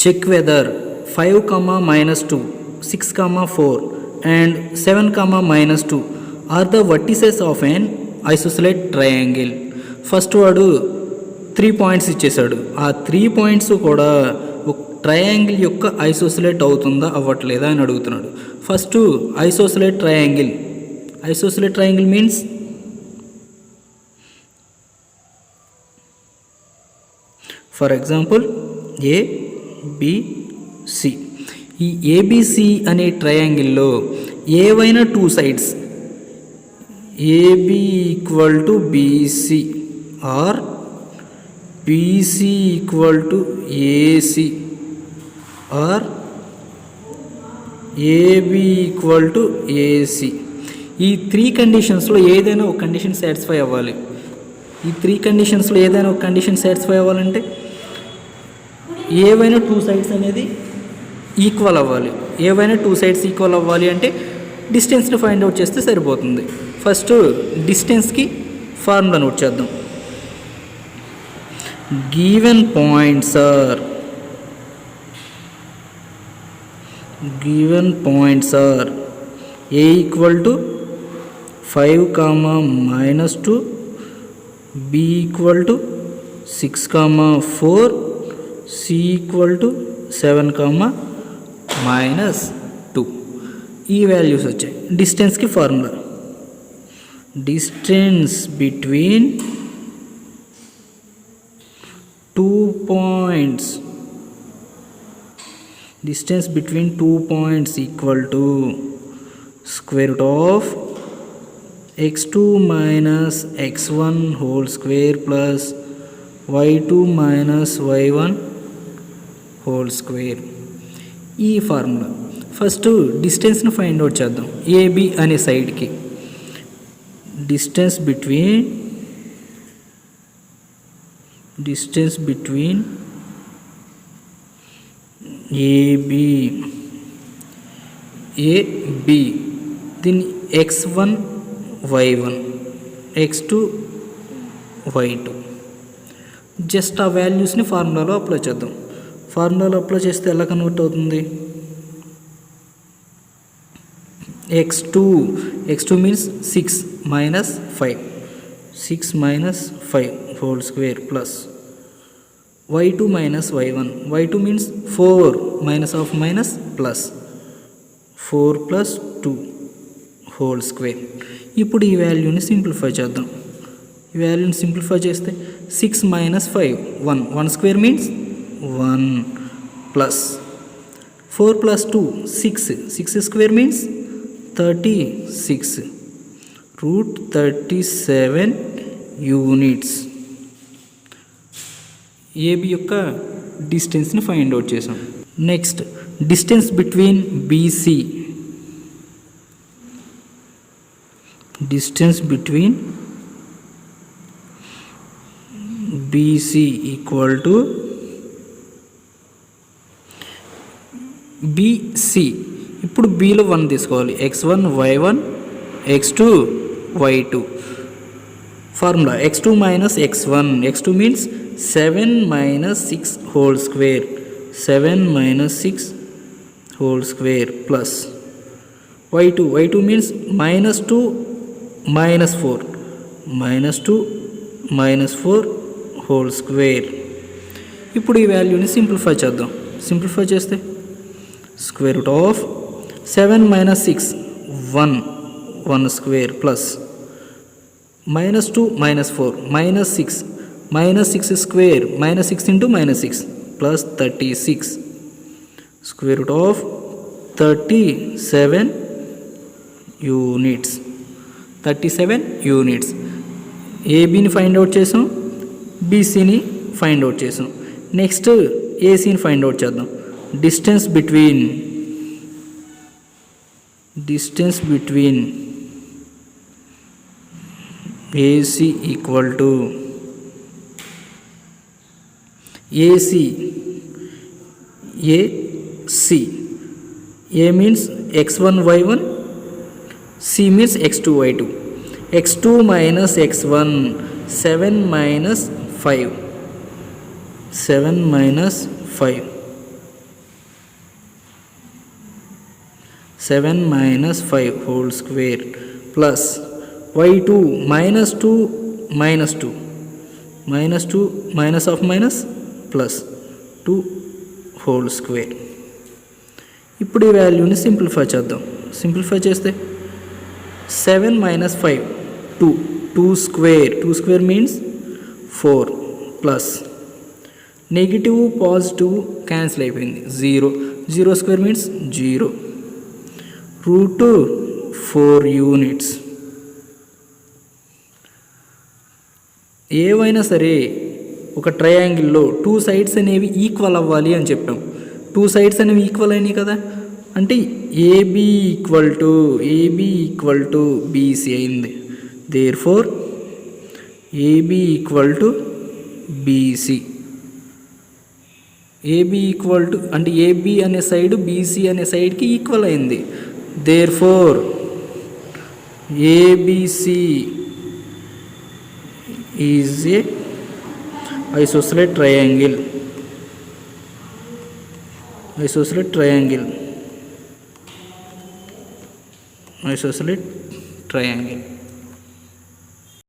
check whether 5 comma minus 2, 6 comma 4 and 7 comma minus 2 are the vertices of an isosceles triangle. First వాడు 3 points ఇచ్చేసాడు. ఆ 3 points కూడా triangle యొక్క ఐసోసెలేట్ అవుతుందా అవ్వట్లేదా అని అడుగుతున్నాడు. First isosceles triangle. Isosceles triangle means for example ABC. ఈ ఏబిసి అనే ట్రయాంగిల్లో ఏవైనా 2 sides AB equal to BC or BC equal to AC or AB equal to AC. ఈ 3 కండిషన్స్లో ఏదైనా ఒక కండిషన్ సాటిస్ఫై అవ్వాలి. ఈ 3 కండిషన్స్లో ఏదైనా ఒక కండిషన్ సాటిస్ఫై అవ్వాలంటే ఏవైనా 2 సైడ్స్ అనేది ఈక్వల్ అవ్వాలి. ఏవైనా 2 సైడ్స్ ఈక్వల్ అవ్వాలి అంటే డిస్టెన్స్ని ఫైండ్ అవుట్ చేస్తే సరిపోతుంది. ఫస్ట్ డిస్టెన్స్కి ఫార్ములా నోట్ చేద్దాం. Given points are A equal to 5 comma minus 2, b equal to 6 comma 4, c equal to 7 comma minus 2. ఈ వాల్యూస్ వచ్చాయి. డిస్టెన్స్కి formula distance between 2 points equal to square root of x2 minus x1 whole square plus y2 minus y1 whole square. ఈ formula first డిస్టెన్స్ని find out చేద్దాం. AB అనే సైడ్కి distance between AB దీన్ని x1 y1 x2 y2 just ఆ వాల్యూస్ని ఫార్ములాలో apply చేద్దాం. ఫార్ములాలో apply చేస్తే ఎలా కన్వర్ట్ అవుతుంది? x2 means 6 minus 5 whole square plus y2 minus y1 means 4 minus of minus plus 4 plus 2 whole square. ఇప్పుడు ఈ వాల్యూని సింప్లిఫై చేద్దాం. ఈ వాల్యూని సింప్లిఫై చేస్తే 6 minus 5 1 square means 1 plus 4 plus 2 6 square means 36 root 37 units. AB యొక్క డిస్టెన్స్ని ఫైండ్ అవుట్ చేసాం. Next distance between BC equal to BC. ఇప్పుడు బీలో 1 తీసుకోవాలి. x1 y1 x2 y2 formula x2 minus x1 x2 means 7 minus 6 whole square 7 minus 6 whole square plus y2 means minus 2 minus 4 whole square. ఇప్పుడు ఈ వాల్యూని simplify చేద్దాం. Simplify చేస్తే square root of 7 minus 6 1 square plus minus 2 minus 4 minus 6 square minus 6 into minus 6 plus 36 square root of 37 units. ఏబీని find out చేసాం, బీసీని find out చేసాం. Next ఏసీని ఫైండ్ అవుట్ చేద్దాం. Distance between AC equal to AC A means x1 y1 C means x2 y2 x2 minus x1 7 minus 5 7 minus 5 whole square plus y2 minus 2 minus 2 minus 2 minus of minus plus 2 whole square. ఇప్పుడు ఈ వాల్యూని simplify చేద్దాం. Simplify చేస్తే 7 minus 5 2 square means 4 plus negative positive cancel అయిపోయింది 0 square means 0 route 4 units. ఏవైనా సరే ఒక ట్రయాంగిల్లో 2 sides అనేవి ఈక్వల్ అవ్వాలి అని చెప్పాం. 2 సైడ్స్ అనేవి ఈక్వల్ అయినాయి కదా, అంటే ఏబి ఈక్వల్ టు బీసీ అయింది. Therefore AB equal to BC. AB equal to అంటే ఏబి అనే సైడ్ బీసీ అనే సైడ్కి ఈక్వల్ అయింది. Therefore ABC is a isosceles triangle. Isosceles triangle.